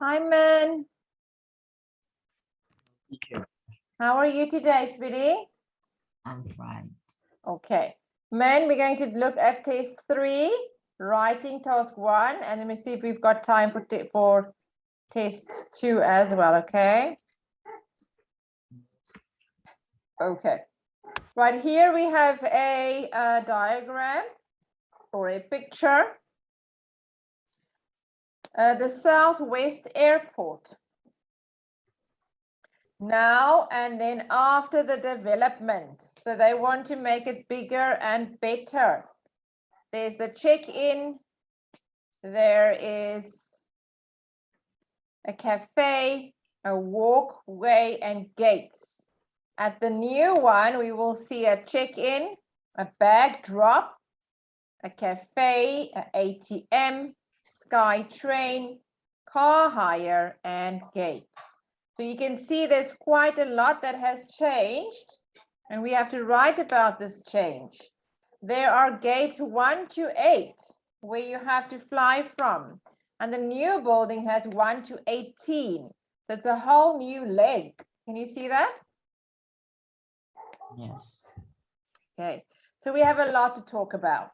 Hi, Man. Teacher, How are you today, sweetie? I'm fine. Okay. Man, we're going to look at test 3, writing task 1, and let me see if we've got time for test 2 as well, okay? Okay. Right here we have a diagram or a picture. The Southwest Airport. Now and then after the development. So they want to make it bigger and better. There's the check-in. There is a cafe, a walkway, and gates. At the new one, we will see a check-in, a bag drop, a cafe, an ATM, sky train, car hire, and gates. So you can see there's quite a lot that has changed, and we have to write about this change. There are gates 1 to 8 where you have to fly from, and the new building has 1 to 18. So it's a whole new leg. Can you see that? Yes. Okay, so we have a lot to talk about.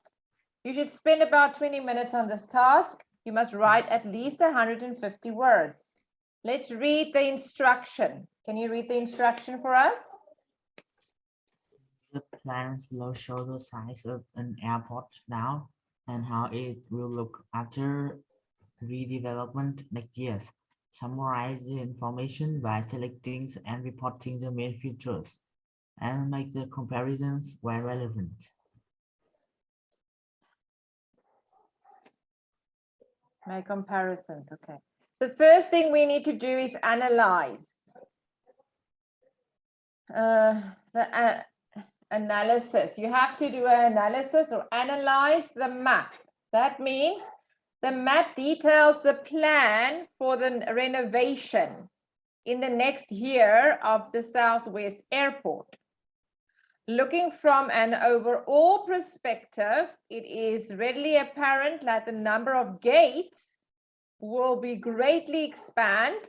You should spend about 20 minutes on this task. You must write at least 150 words. Let's read the instruction. Can you read the instruction for us? The plans below show the size of an airport now and how it will look after redevelopment next year. Summarize the information by selecting and reporting the main features and make the comparisons where relevant. Make comparisons, okay. The first thing we need to do is analyze. The analysis. You have to do an analysis or analyze the map. That means the map details the plan for the renovation in the next year of the Southwest Airport. Looking from an overall perspective, it is readily apparent that the number of gates will be greatly expanded.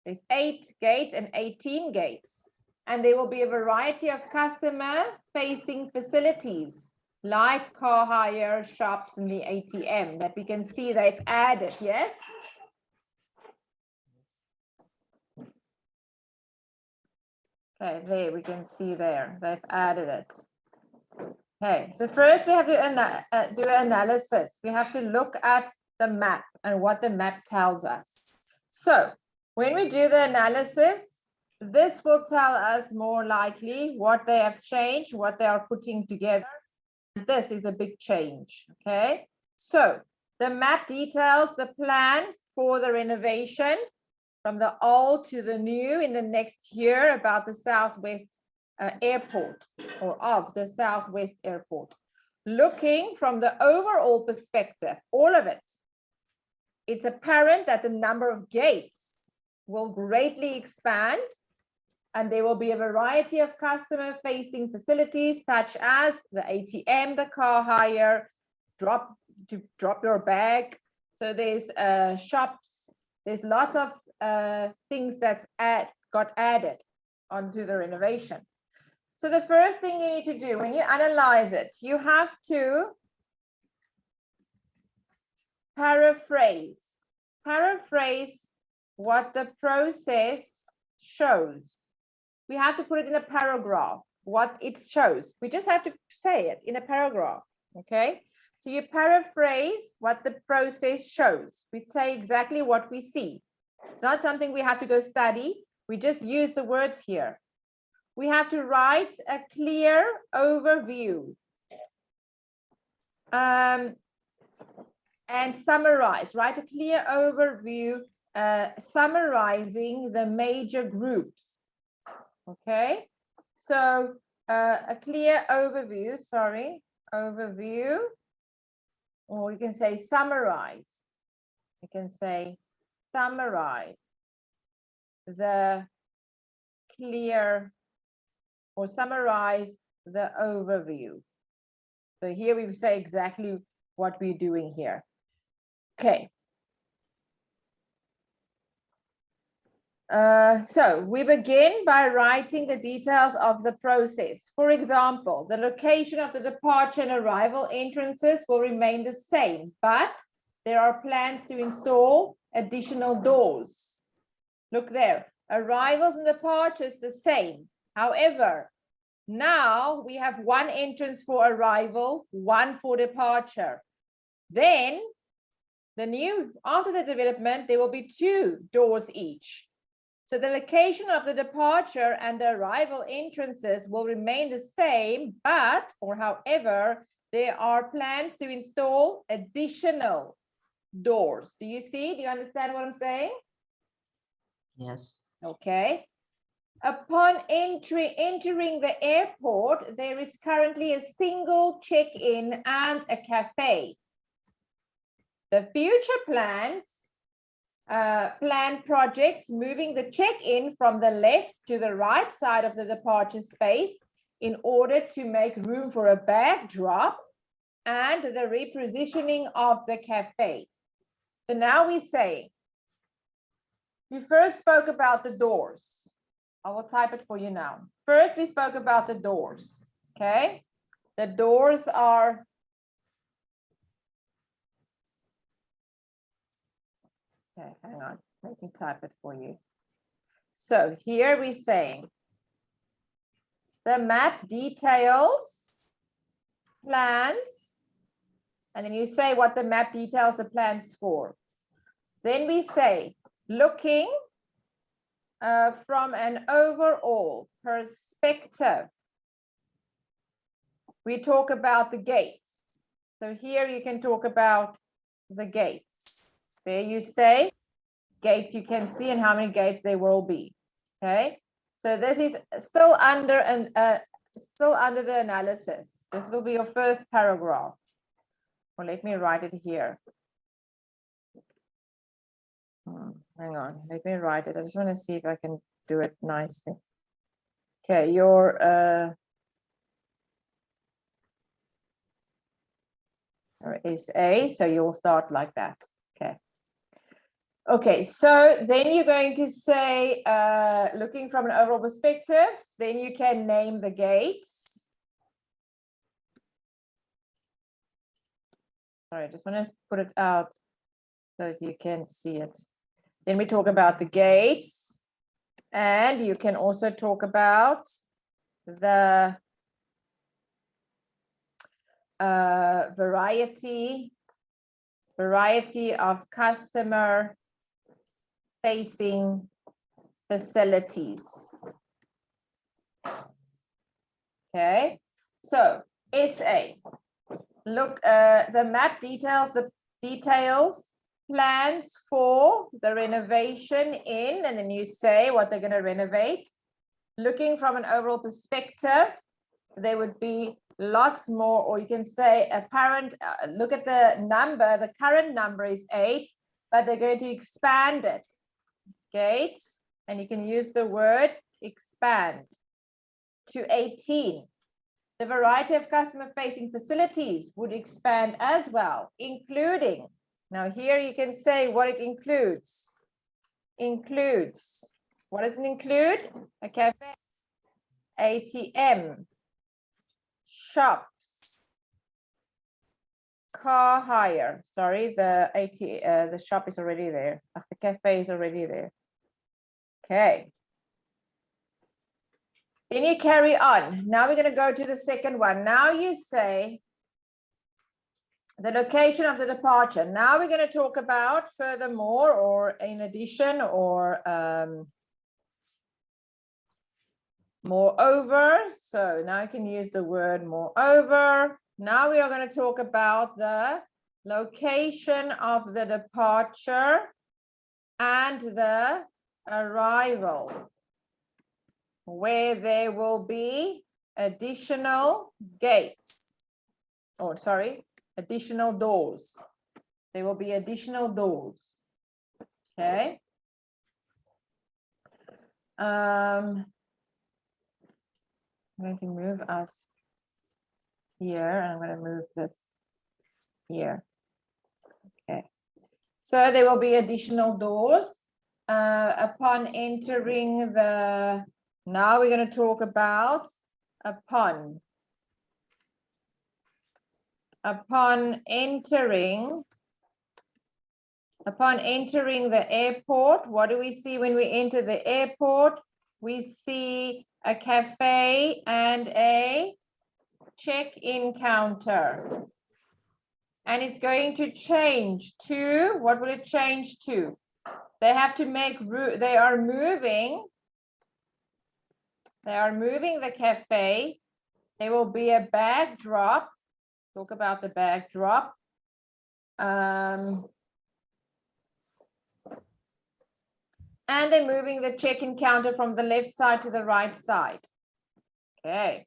There's 8 gates and 18 gates. And there will be a variety of customer-facing facilities like car hire, shops, and the ATM that we can see they've added, yes? Okay, there we can see there, they've added it. Okay, so first we have to do an analysis. We have to look at the map and what the map tells us. So when we do the analysis, this will tell us more likely what they have changed, what they are putting together. This is a big change, okay? So the map details the plan for the renovation from the old to the new in the next year about the Southwest Airport or of the Southwest Airport. Looking from the overall perspective, all of it, it's apparent that the number of gates will greatly expand and there will be a variety of customer-facing facilities such as the ATM, the car hire, drop your bag. So there's shops, there's lots of things that's got added onto the renovation. So the first thing you need to do when you analyze it, you have to paraphrase what the process shows. We have to put it in a paragraph, what it shows. We just have to say it in a paragraph, okay? So you paraphrase what the process shows. We say exactly what we see. It's not something we have to go study. We just use the words here. We have to write a clear overview and summarize, write a clear overview summarizing the major groups. Okay, so a clear overview, overview, or you can say summarize. You can say summarize the clear or summarize the overview. So here we say exactly what we're doing here. Okay. So we begin by writing the details of the process. For example, the location of the departure and arrival entrances will remain the same, but there are plans to install additional doors. Look there, arrivals and departures the same. However, now we have one entrance for arrival, one for departure. Then after the development, there will be 2 doors each. So the location of the departure and the arrival entrances will remain the same, but, or however, there are plans to install additional doors. Do you see? Do you understand what I'm saying? Yes. Okay. Upon entering the airport, there is currently a single check-in and a cafe. The future plans plan projects moving the check-in from the left to the right side of the departure space in order to make room for a bag drop and the repositioning of the cafe. So now we say, we first spoke about the doors. I will type it for you now. First, we spoke about the doors, okay? The doors are okay, hang on, let me type it for you. So here we're saying the map details plans, and then you say what the map details the plans for. Then we say looking from an overall perspective. We talk about the gates. So here you can talk about the gates. There you say gates you can see and how many gates there will be. Okay, so this is still under the analysis. This will be your first paragraph. Well, let me write it here. Hang on, let me write it. I just want to see if I can do it nicely. Okay, your is A, so you'll start like that. Okay. Okay, so then you're going to say, looking from an overall perspective, then you can name the gates. All right, just want to put it out so that you can see it. Then we talk about the gates, and you can also talk about the variety of customer facing facilities. Okay, so SA, look, the map details plans for the renovation in, and then you say what they're going to renovate. Looking from an overall perspective, there would be lots more, or you can say apparent, look at the number, the current number is 8, but they're going to expand it. Gates, and you can use the word expand to 18. The variety of customer facing facilities would expand as well, including, now here you can say what it includes. What does it include? A cafe, ATM, shops, car hire. Sorry, the shop is already there. The cafe is already there. Okay. Then you carry on. Now we're going to go to the second one. Now you say the location of the departure. Now we're going to talk about furthermore, or in addition, or moreover. So now you can use the word moreover. Now we are going to talk about the location of the departure and the arrival, where there will be additional gates, or sorry, additional doors. There will be additional doors. Okay. I'm going to move us here, and I'm going to move this here. Okay. So there will be additional doors. upon entering the, now we're going to talk about upon entering the airport. What do we see when we enter the airport? We see a cafe and a check-in counter. And it's going to change to, what will it change to? They have to make room, they are moving the cafe. There will be a bag drop. Talk about the bag drop. And they're moving the check-in counter from the left side to the right side. Okay.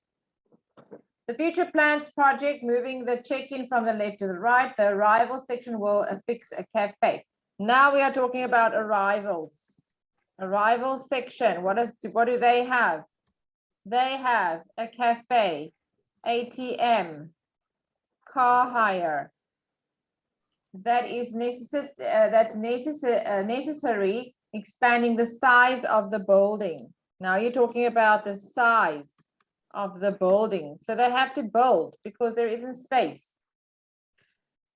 The future plans project, moving the check-in from the left to the right. The arrival section will affix a cafe. Now we are talking about arrivals. Arrival section. What do they have? They have a cafe, ATM, car hire. That is necessary, expanding the size of the building. Now you're talking about the size of the building. So they have to build because there isn't space.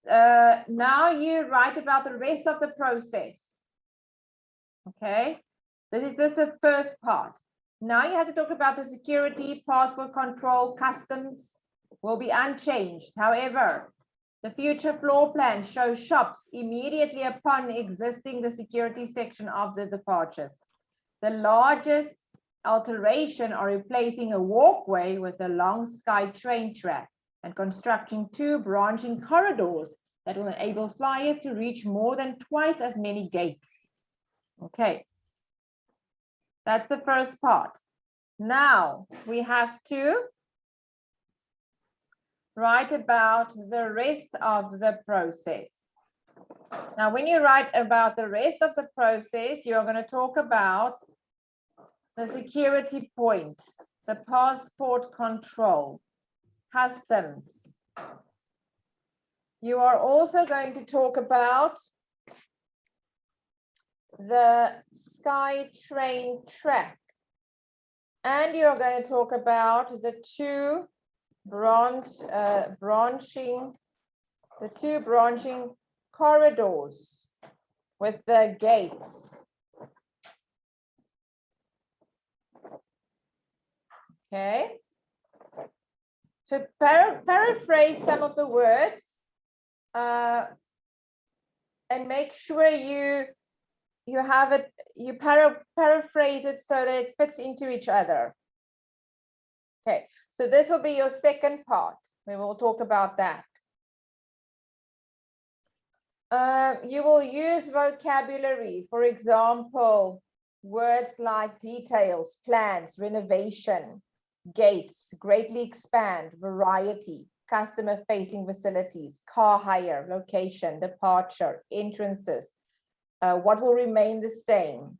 Now you write about the rest of the process. Okay, this is just the first part. Now you have to talk about the security, passport control, customs will be unchanged. However, the future floor plan shows shops immediately upon exiting the security section of the departures. The largest alteration are replacing a walkway with a long sky train track and constructing 2 branching corridors that will enable flyers to reach more than twice as many gates. Okay, that's the first part. Now we have to write about the rest of the process. Now, when you write about the rest of the process, you're going to talk about the security point, the passport control, customs. You are also going to talk about the sky train track. And you're going to talk about the two branching corridors with the gates. Okay. So paraphrase some of the words and make sure you have it, you paraphrase it so that it fits into each other. Okay, so this will be your second part. We will talk about that. You will use vocabulary, for example, words like details, plans, renovation, gates, greatly expand, variety, customer-facing facilities, car hire, location, departure, entrances. What will remain the same?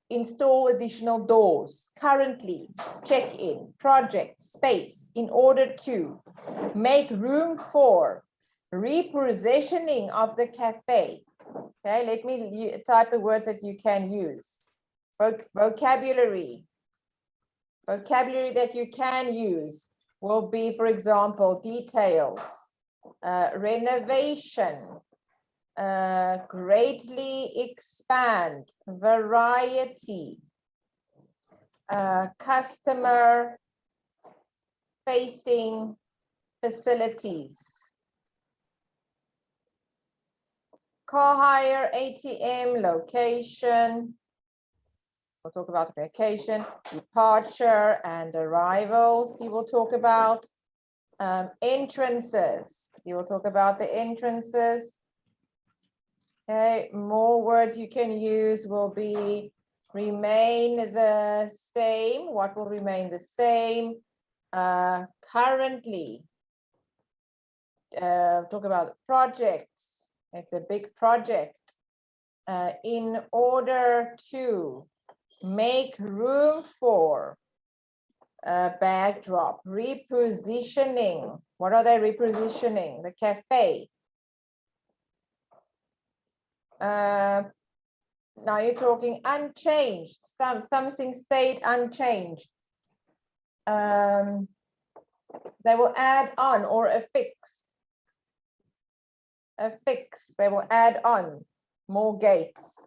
Install additional doors, currently, check-in, project, space, in order to make room for repositioning of the cafe. Okay, let me type the words that you can use. Vocabulary that you can use will be, for example, details, renovation, greatly expand, variety, customer facing facilities, car hire, ATM, location. We'll talk about vacation, departure and arrivals. You will talk about entrances. You will talk about the entrances. Okay, more words you can use will be remain the same. What will remain the same? Currently, talk about projects. It's a big project. In order to make room for backdrop, repositioning. What are they repositioning? The cafe. Now you're talking unchanged. Something stayed unchanged. They will add on or affix. Affix. They will add on more gates.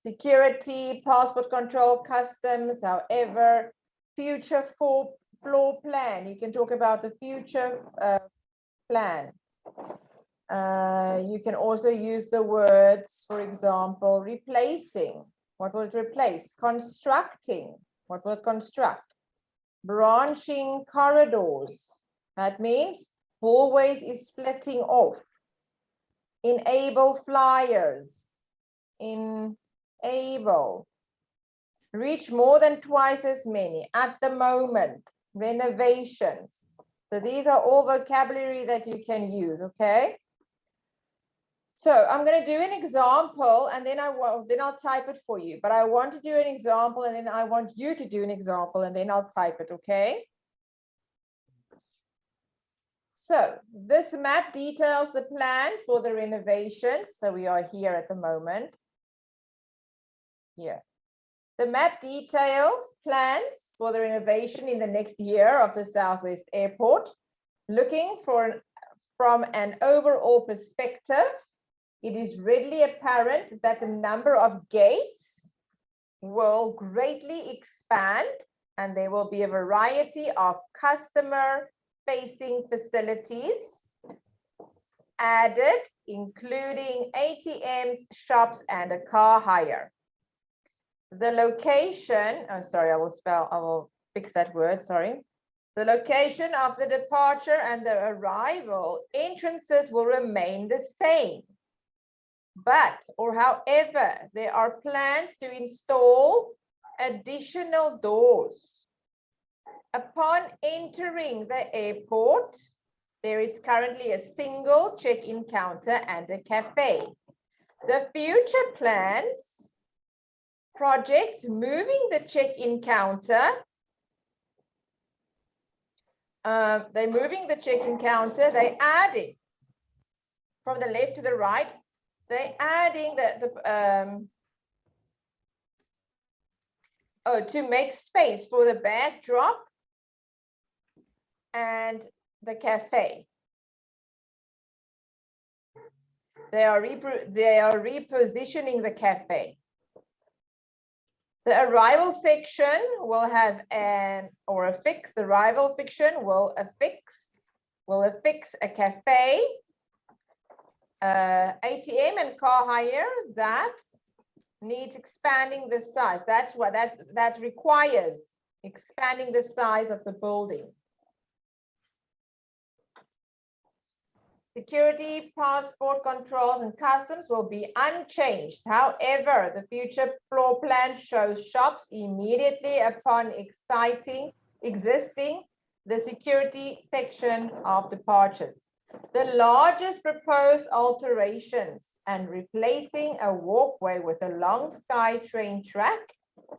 Security, passport control, customs, however, future floor plan. You can talk about the future plan. You can also use the words, for example, replacing. What will it replace? Constructing. What will it construct? Branching corridors. That means hallways is splitting off. Enable flyers. Enable. Reach more than twice as many at the moment. Renovations. So these are all vocabulary that you can use, okay? So I'm going to do an example and then I'll type it for you. But I want to do an example and then I want you to do an example and then I'll type it, okay? So this map details the plan for the renovation. So we are here at the moment. Here. The map details plans for the renovation in the next year of the Southwest Airport. Looking from an overall perspective, it is readily apparent that the number of gates will greatly expand and there will be a variety of customer-facing facilities added, including ATMs, shops, and a car hire. The location, oh, sorry, I will fix that word, sorry. The location of the departure and the arrival entrances will remain the same. But, or however, there are plans to install additional doors. Upon entering the airport, there is currently a single check-in counter and a cafe. The future plans, projects moving the check-in counter, they're moving the check-in counter, they're adding from the left to the right, they're adding to make space for the backdrop and the cafe. They are repositioning the cafe. The arrival section will have the arrival section will affix a cafe, ATM and car hire that needs expanding the size. That's what that requires expanding the size of the building. Security, passport controls, and customs will be unchanged. However, the future floor plan shows shops immediately upon existing the security section of departures. The largest proposed alterations and replacing a walkway with a long SkyTrain track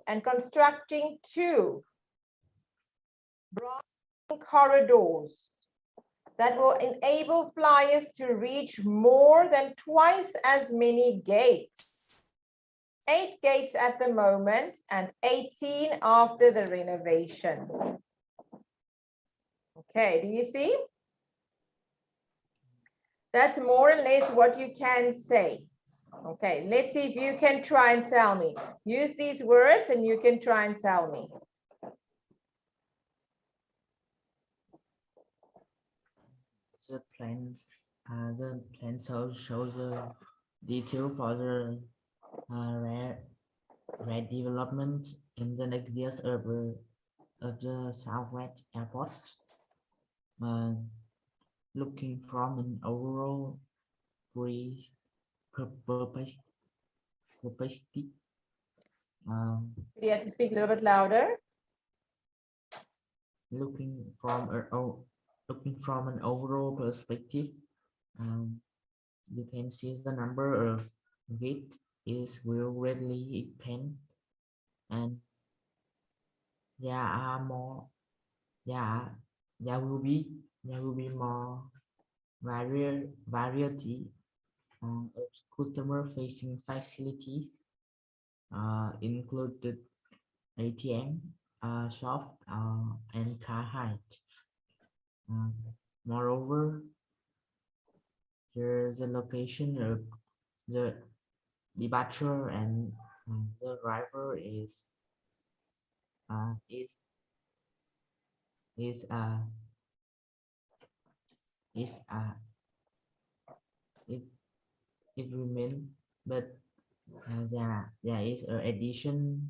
and constructing 2 branching corridors that will enable flyers to reach more than twice as many gates. 8 gates at the moment and 18 after the renovation. Okay, do you see? That's more or less what you can say. Okay, let's see if you can try and tell me. Use these words and you can try and tell me. The plans shows the detail for the redevelopment in the next years of the Southwest Airport. Looking from an overall perspective. You have to speak a little bit louder. Looking from an overall perspective, you can see the number of gate will readily expand, and there will be more variety customer-facing facilities included ATM, shop, and car hire. Moreover, the location of the departure and the driver uh, is is uh, is it it remain, but there is a addition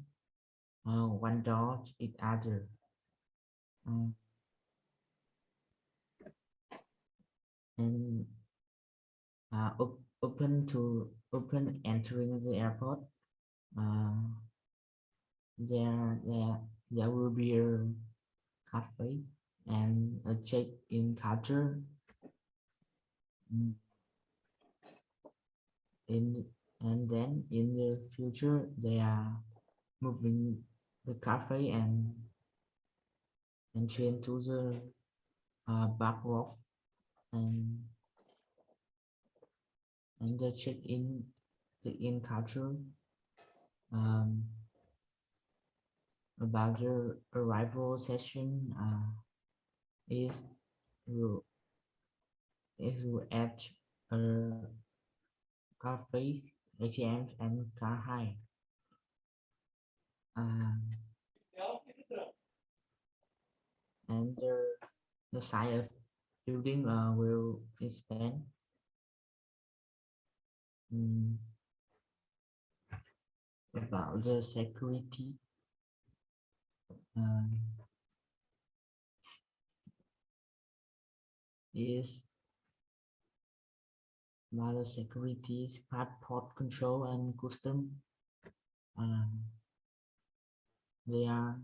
one door each other. Uh, and open entering the airport. Uh, there will be a cafe and a check-in counter. Mm, In and then in the future they are moving the cafe and change to the back row and the check-in the in culture um, about the arrival session is will at cafes, ATMs, and car hire. And the size of building will expand. Mm, about the security. Um, is border securities, passport control, and custom. Um, they are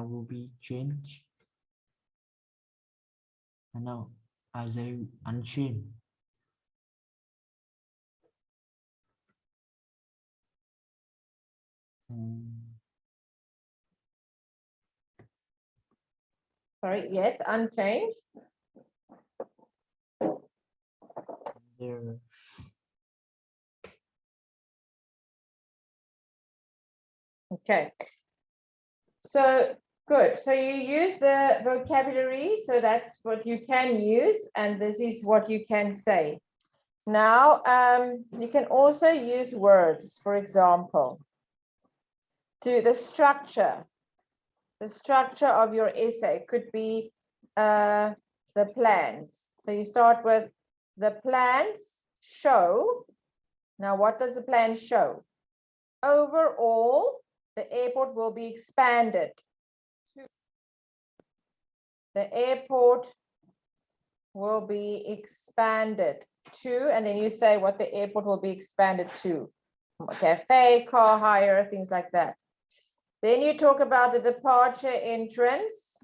will be changed. I know as they unchanged. Sorry, yes, unchanged. There Okay. So good. So you use the vocabulary. So that's what you can use. And this is what you can say. Now, you can also use words, for example, to the structure. The structure of your essay could be the plans. So you start with the plans show. Now, what does the plan show? Overall, the airport will be expanded. The airport will be expanded to, and then you say what the airport will be expanded to. Cafe, car hire, things like that. Then you talk about the departure entrance.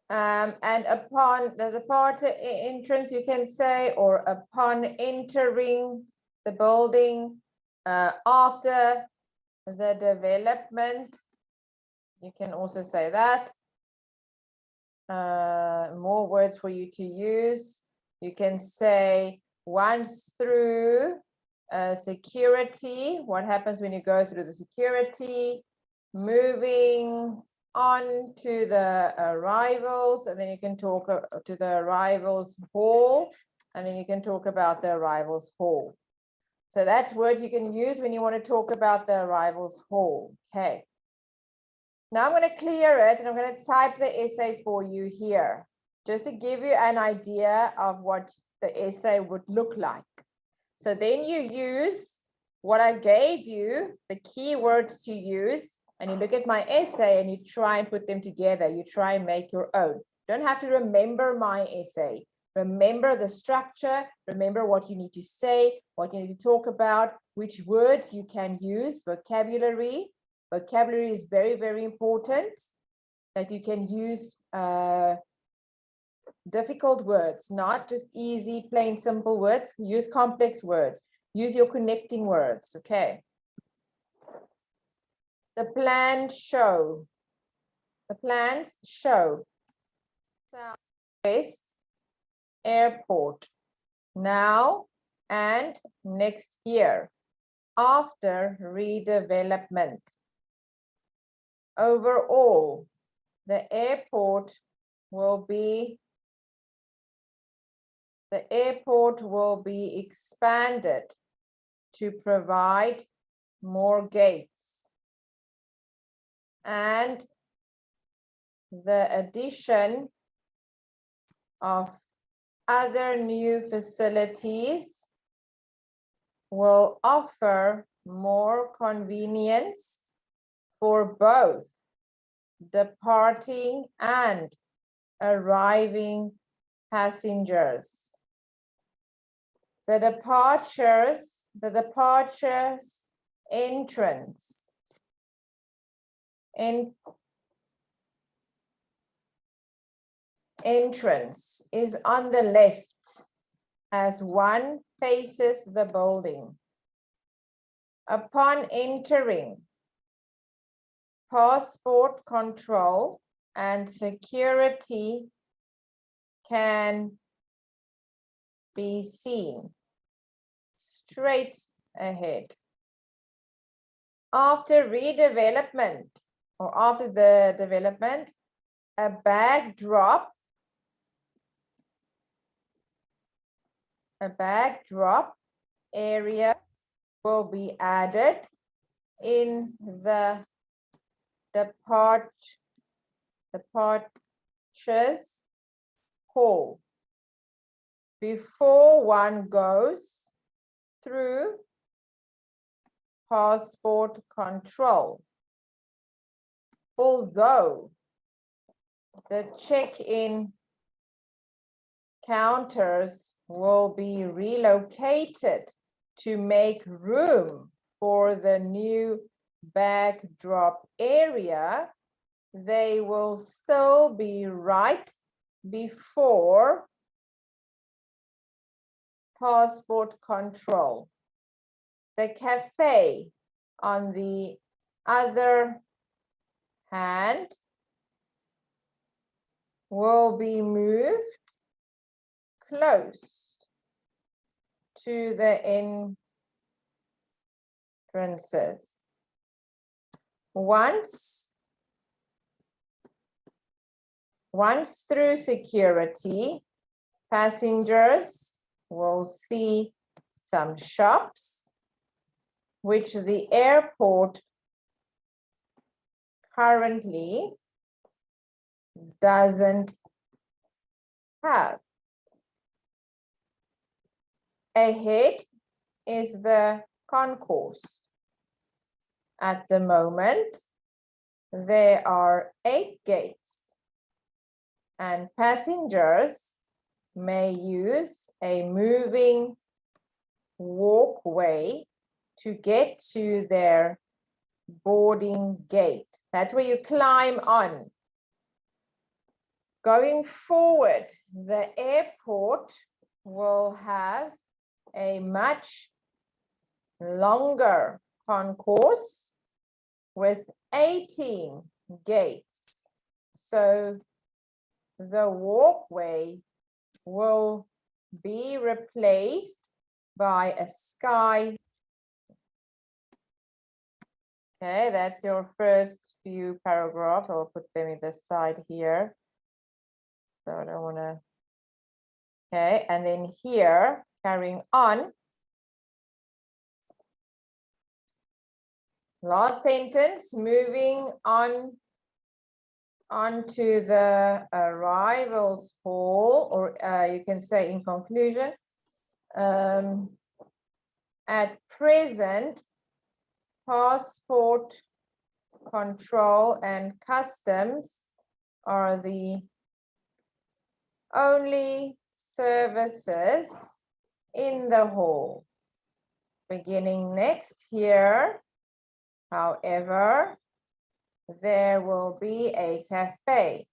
And upon the departure entrance, you can say, or upon entering the building, after the development, you can also say that. More words for you to use. You can say once through security. What happens when you go through the security? Moving on to the arrivals, and then you can talk to the arrivals hall, and then you can talk about the arrivals hall. So that's words you can use when you want to talk about the arrivals hall. Okay. Now I'm going to clear it and I'm going to type the essay for you here, just to give you an idea of what the essay would look like. So then you use what I gave you, the keywords to use, and you look at my essay and you try and put them together. You try and make your own. You don't have to remember my essay. Remember the structure, remember what you need to say, what you need to talk about, which words you can use, vocabulary. Vocabulary is very, very important, that you can use difficult words, not just easy, plain, simple words. Use complex words. Use your connecting words, okay? The plans show. The plans show. Best airport now and next year after redevelopment. Overall, the airport will be expanded to provide more gates, and the addition of other new facilities will offer more convenience for both departing and arriving passengers. The departures entrance is on the left as one faces the building. Upon entering, passport control and security can be seen straight ahead. After redevelopment, or after the development, a bag drop area will be added in the departures hall before one goes through passport control. Although the check-in counters will be relocated to make room for the new bag drop area, they will still be right before passport control. The cafe, on the other hand, will be moved close to the entrances. Once through security, passengers will see some shops which the airport currently doesn't have. Ahead is the concourse. At the moment, there are 8 gates, and passengers may use a moving walkway to get to their boarding gate. That's where you climb on. Going forward, the airport will have a much longer concourse with 18 gates. So the walkway will be replaced by a sky. Okay, that's your first few paragraphs. I'll put them in the side here. So I don't want to. Okay, and then here, carrying on. Last sentence, moving on to the arrivals hall, or you can say in conclusion, at present, passport control and customs are the only services in the hall. Beginning next year, however, there will be a cafe,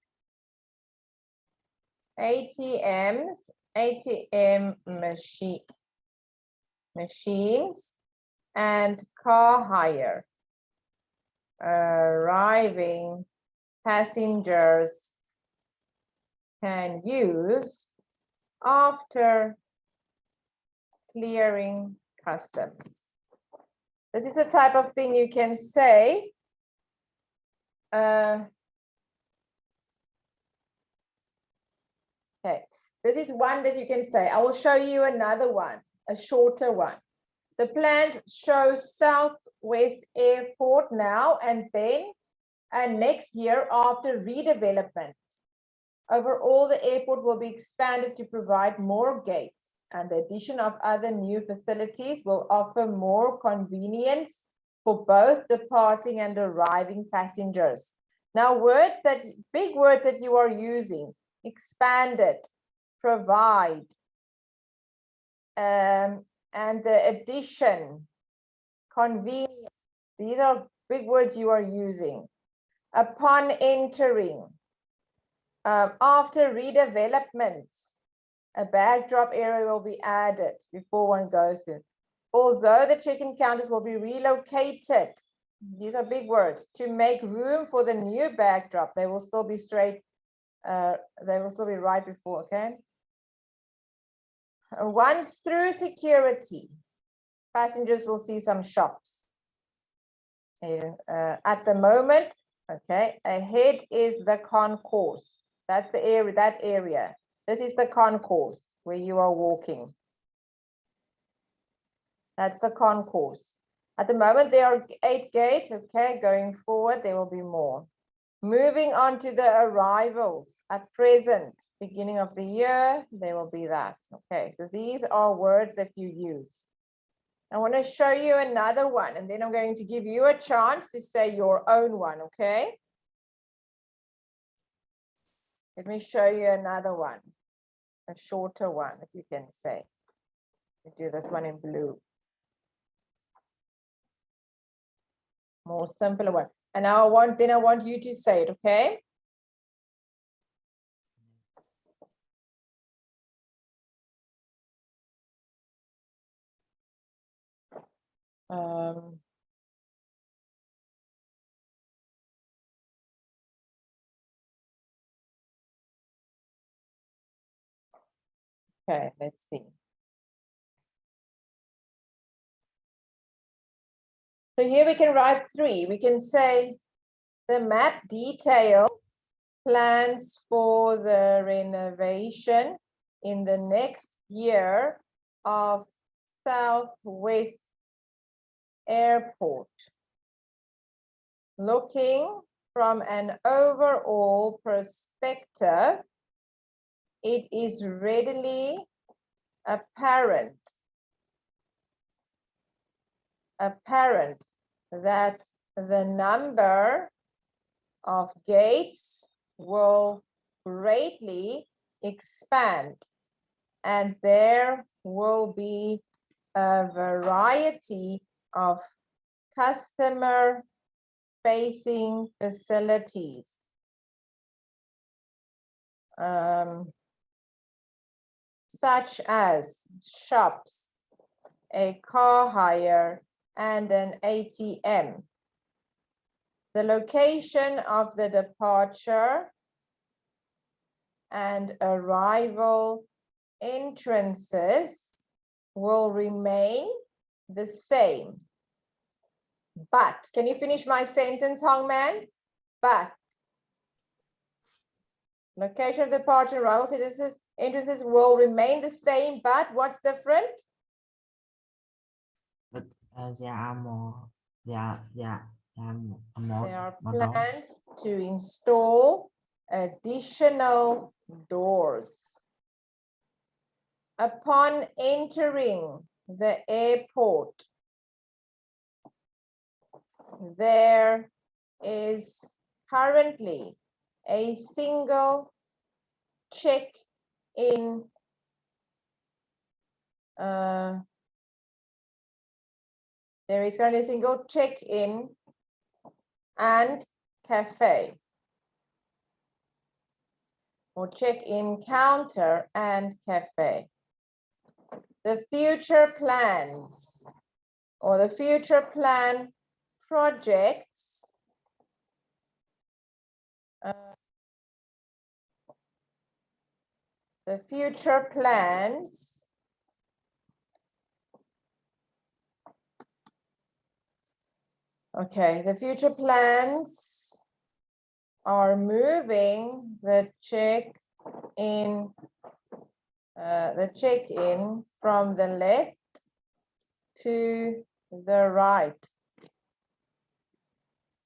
ATM machines, and car hire. Arriving passengers can use after clearing customs. This is the type of thing you can say. Okay, this is one that you can say. I will show you another one, a shorter one. The plans show Southwest Airport now and then, and next year after redevelopment. Overall, the airport will be expanded to provide more gates, and the addition of other new facilities will offer more convenience for both departing and arriving passengers. Now, big words that you are using: expanded, provide, and the addition, convenience. These are big words you are using. Upon entering, after redevelopment, a bag drop area will be added before one goes in. Although the check-in counters will be relocated, these are big words, to make room for the new bag drop, they will still be straight, they will still be right before, okay? Once through security, passengers will see some shops. At the moment, okay, ahead is the concourse. That's the area, that area. This is the concourse where you are walking. That's the concourse. At the moment, there are 8 gates, okay, going forward, there will be more. Moving on to the arrivals. At present, beginning of the year, there will be that, okay. So these are words that you use. I want to show you another one, and then I'm going to give you a chance to say your own one, okay? Let me show you another one, a shorter one, if you can say. Let me do this one in blue. More simpler one. And now I want you to say it, okay? Okay, let's see. So here we can write 3. We can say the map details plans for the renovation in the next year of Southwest Airport. Looking from an overall perspective, it is readily apparent that the number of gates will greatly expand, and there will be a variety of customer-facing facilities. Such as shops, a car hire, and an ATM. The location of the departure and arrival entrances will remain the same. But, can you finish my sentence, Hongman? But, location of departure and arrival entrances will remain the same, but what's different? But there are more. There are more There are more plans doors. to install additional doors. Upon entering the airport, there is currently a single check-in there is currently a single check-in and cafe, or check-in counter and cafe. The future plans or the future plan projects The future plans the future plans are moving the check-in from the left to the right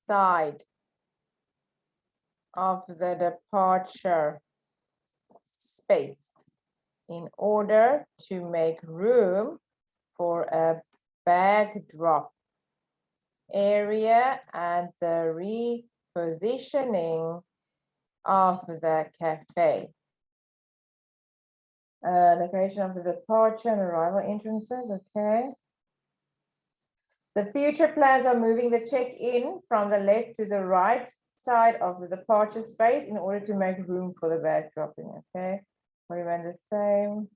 side of the departure space in order to make room for a bag drop area and the repositioning of the cafe. Location of the departure and arrival entrances, okay. The future plans are moving the check-in from the left to the right side of the departure space in order to make room for the bag dropping, okay. Remain the same.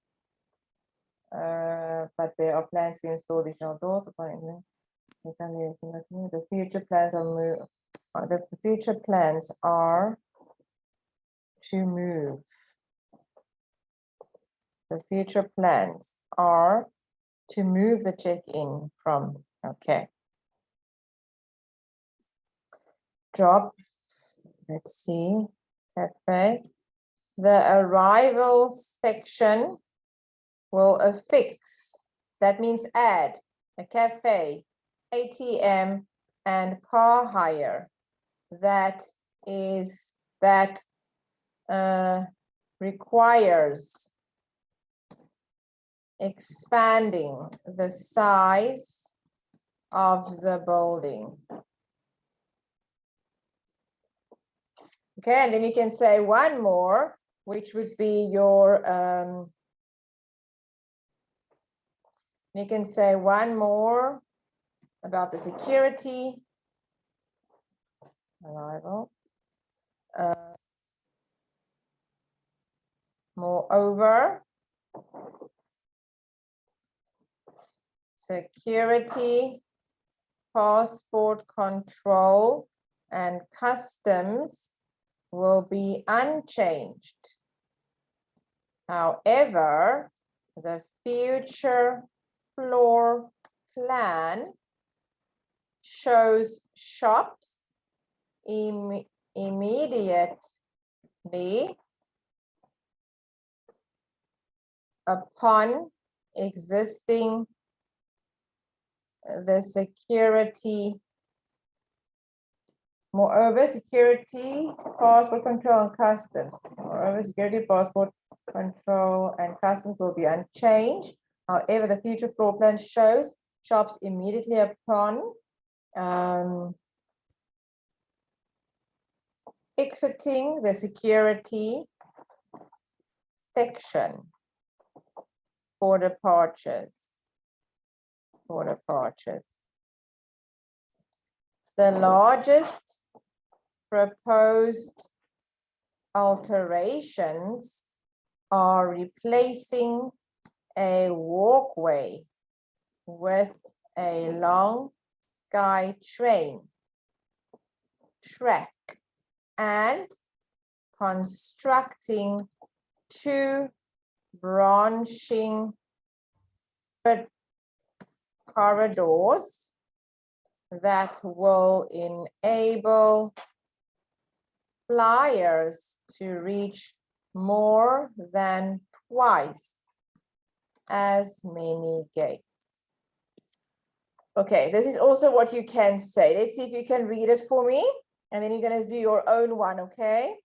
But there are plans to install additional doors apparently. The future plans are to move. The future plans are to move the check-in from, okay. Drop, let's see, cafe. The arrival section will affix, that means add, a cafe, ATM, and car hire. That requires expanding the size of the building. Okay, and then you can say one more, which would be your, you can say one more about the security. Arrival. Moreover, security, passport control, and customs will be unchanged. However, the future floor plan shows shops immediately upon existing the security. Moreover, security, passport control, and customs. Moreover, security, passport control, and customs will be unchanged. However, the future floor plan shows shops immediately upon exiting the security section for departures. The largest proposed alterations are replacing a walkway with a long sky train track and constructing two branching corridors that will enable flyers to reach more than twice as many gates. Okay, this is also what you can say. Let's see if you can read it for me, and then you're going to do your own one, okay?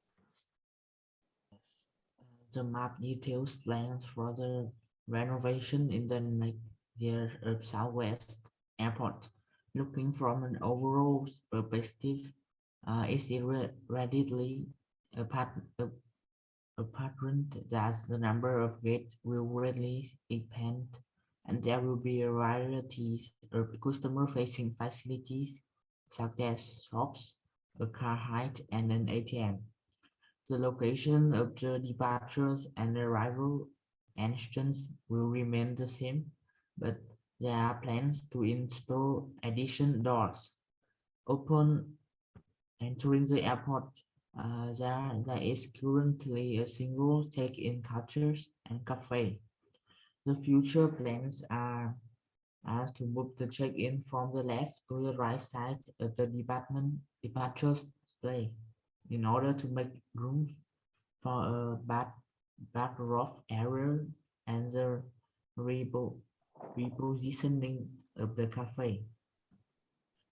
The map details plans for the renovation in the next year of Southwest Airport. Looking from an overall perspective, it's readily apparent that the number of gates will greatly expand, and there will be a variety of customer-facing facilities such as shops, a car hire, and an ATM. The location of the departures and arrival entrance will remain the same, but there are plans to install additional doors. Upon entering the airport, There is currently a single check-in counters and cafe. The future plans are as to move the check-in from the left to the right side of the departure display in order to make room for a backdrop area and the repositioning of the cafe.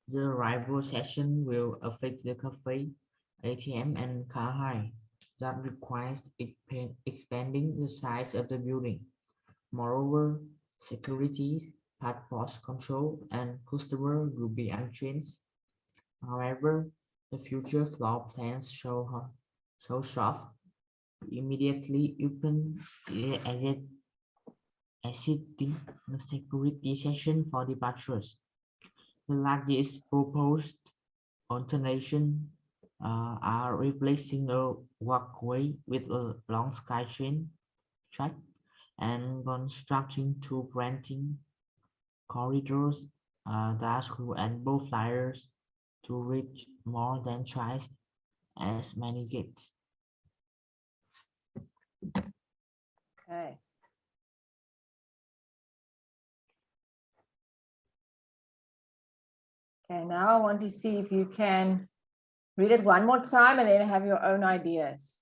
The arrival session will affect the cafe, ATM, and car hire. That requires expanding the size of the building. Moreover, security, passport control, and customer will be unchanged. However, the future floor plans show soft, immediately open, exiting the security session for departures. The largest proposed alternation are replacing a walkway with a long skytrain track and constructing two branching corridors that will enable flyers to reach more than twice as many gates. Okay. Okay, now I want to see if you can read it one more time and then have your own ideas.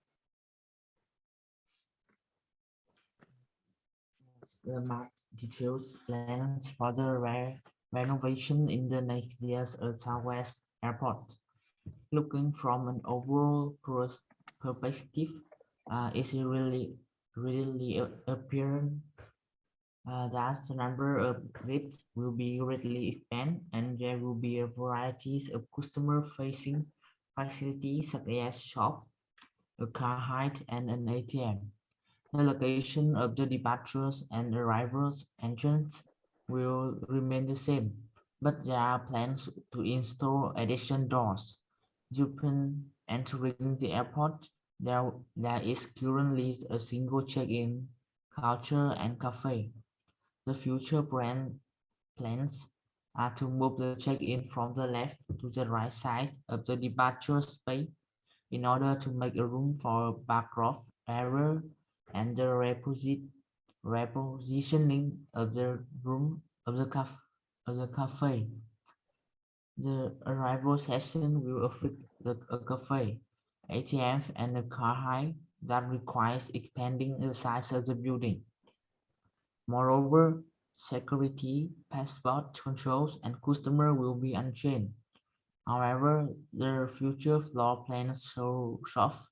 The map details plans for the renovation in the next years at Southwest Airport. Looking from an overall perspective, it's really apparent that the number of gates will be greatly expanded and there will be a varieties of customer-facing facilities such as shop, a car hire, and an ATM. The location of the departures and arrivals entrance will remain the same, but there are plans to install additional doors. Upon entering the airport, there is currently a single check-in, culture, and cafe. The future plans are to move the check-in from the left to the right side of the departure space in order to make a room for backdrop area and the repositioning of the room of the cafe. The arrival session will affect a cafe, ATM, and a car hire that requires expanding the size of the building. Moreover, security, passport controls, and customer will be unchanged. However, the future floor plans show soft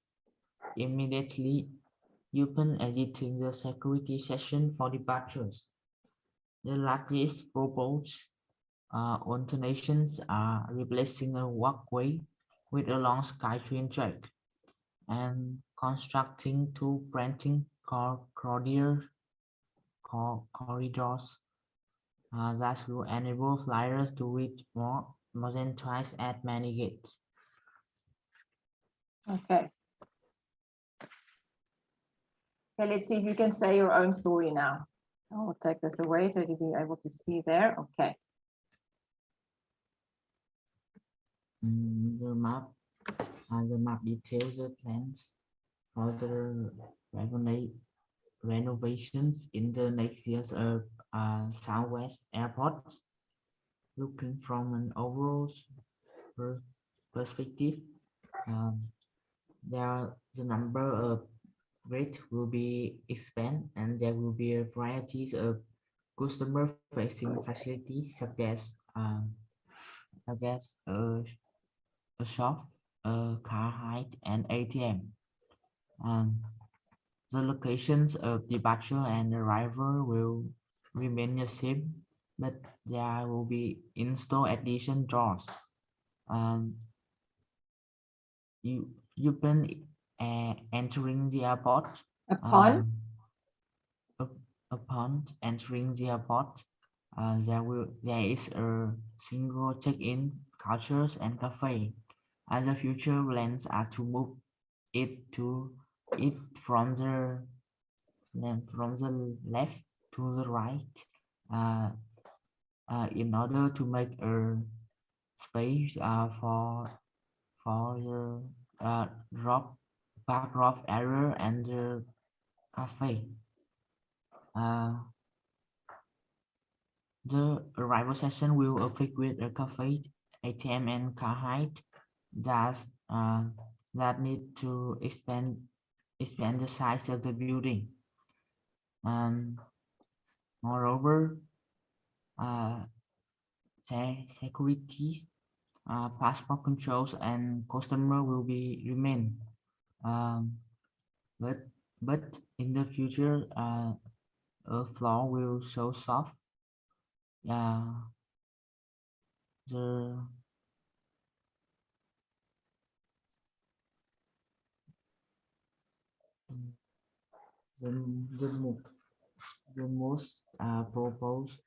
immediately upon exiting the security session for departures. The latest proposed alternations are replacing a walkway with a long skytrain track and constructing two branching corridors that will enable flyers to reach more than twice as many gates. Okay. Okay, let's see if you can say your own story now. I'll take this away so you'll be able to see there. Okay. The map details the plans for the renovations in the next years of Southwest Airport. Looking from an overall perspective, the number of gates will be expanded and there will be a varieties of customer-facing facilities such as a shop, a car hire, and ATM. The locations of departure and arrival will remain the same, but there will be install addition doors. Um, upon entering the airport, Upon upon entering the airport, there is a single check-in, cultures, and cafe. And the future plans are to move it from the left to the right in order to make a space for the drop backdrop error and the cafe. The arrival session will affect with a cafe, ATM, and car height that need to expand the size of the building. Moreover, security, passport controls, and customer will be remain. Um, but in the future, a floor will so soft. The the the, mo- the most proposed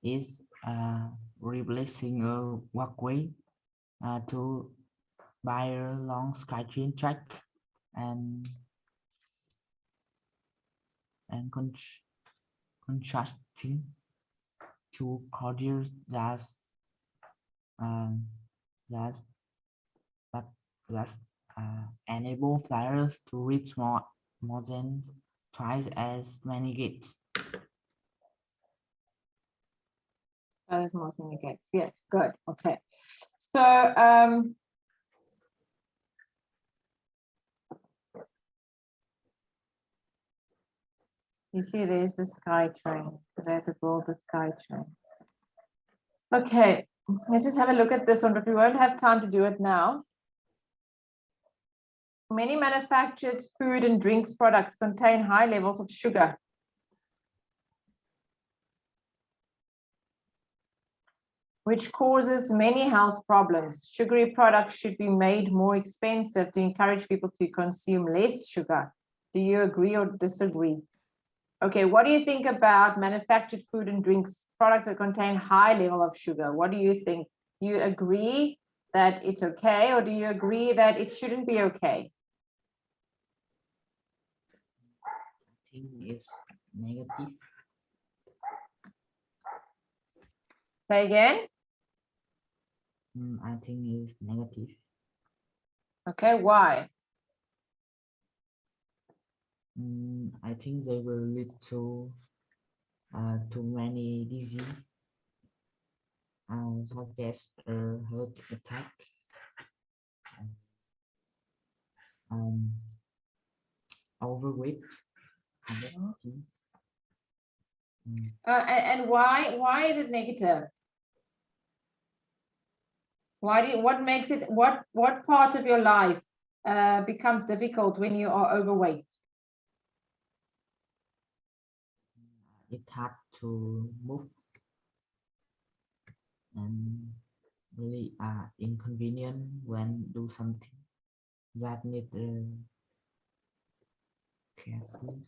is replacing a walkway to by a long skytrain track and and contrasting to corridors um, that that that enable flyers to reach more than twice as many gates. That is more than you get. Yes, good. Okay. So you see there's the sky train. So they have to build the sky train. Okay, let's just have a look at this one, but we won't have time to do it now. Many manufactured food and drinks products contain high levels of sugar. Which causes many health problems. Sugary products should be made more expensive to encourage people to consume less sugar. Do you agree or disagree? Okay, what do you think about manufactured food and drinks products that contain high level of sugar? What do you think? Do you agree that it's okay, or do you agree that it shouldn't be okay? I think it's negative. Say again. I think it's negative. Okay, why? I think they will lead to many diseases such as heart attack, um, overweight, obesity. And why is it negative? What makes it, what part of your life becomes difficult when you are overweight? It's hard to move and really inconvenient when do something that need careful.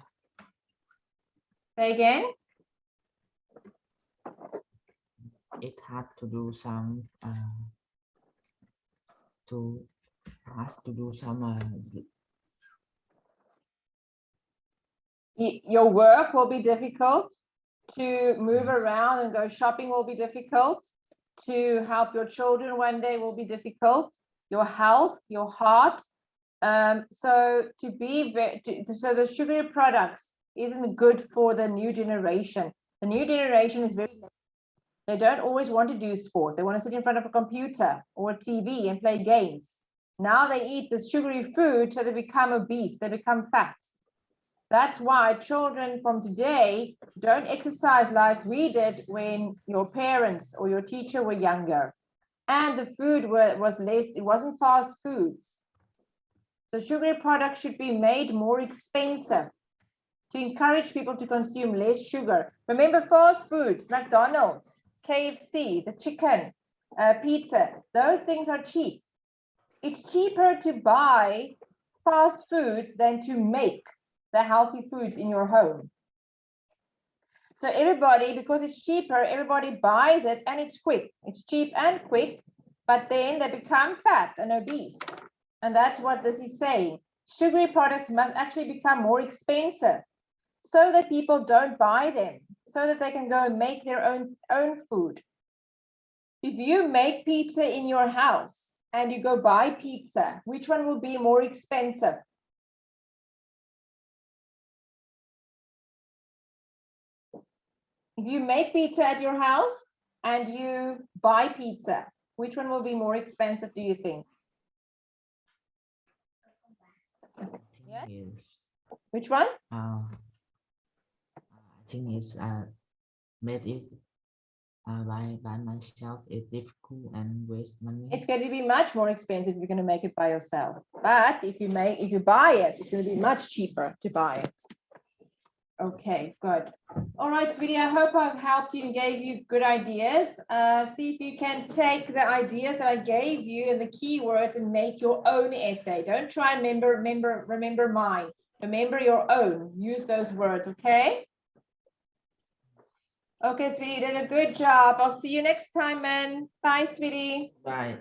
Say again. It had to do some Your work will be difficult, to move around and go shopping will be difficult, to help your children one day will be difficult, your health, your heart. So so the sugary products isn't good for the new generation. The new generation is they don't always want to do sport. They want to sit in front of a computer or a TV and play games. Now they eat this sugary food, so they become obese, they become fat. That's why children from today don't exercise like we did when your parents or your teacher were younger. And the food was less, it wasn't fast foods. So sugary products should be made more expensive to encourage people to consume less sugar. Remember, fast foods, McDonald's, KFC, the chicken, pizza, those things are cheap. It's cheaper to buy fast foods than to make the healthy foods in your home. So everybody, because it's cheaper, everybody buys it and it's quick. It's cheap and quick, but then they become fat and obese. And that's what this is saying. Sugary products must actually become more expensive so that people don't buy them, so that they can go and make their own food. If you make pizza in your house, and you go buy pizza, which one will be more expensive? If you make pizza at your house and you buy pizza, which one will be more expensive, do you think? I think is Which one? I think it's made it by myself is difficult and waste money. It's going to be much more expensive if you're going to make it by yourself. But if you buy it, it's going to be much cheaper to buy it. Okay, good. All right, sweetie, I hope I've helped you and gave you good ideas. See if you can take the ideas that I gave you and the keywords and make your own essay. Don't try and remember mine. Remember your own. Use those words, okay? Okay, sweetie, you did a good job. I'll see you next time, man. Bye, sweetie. Bye.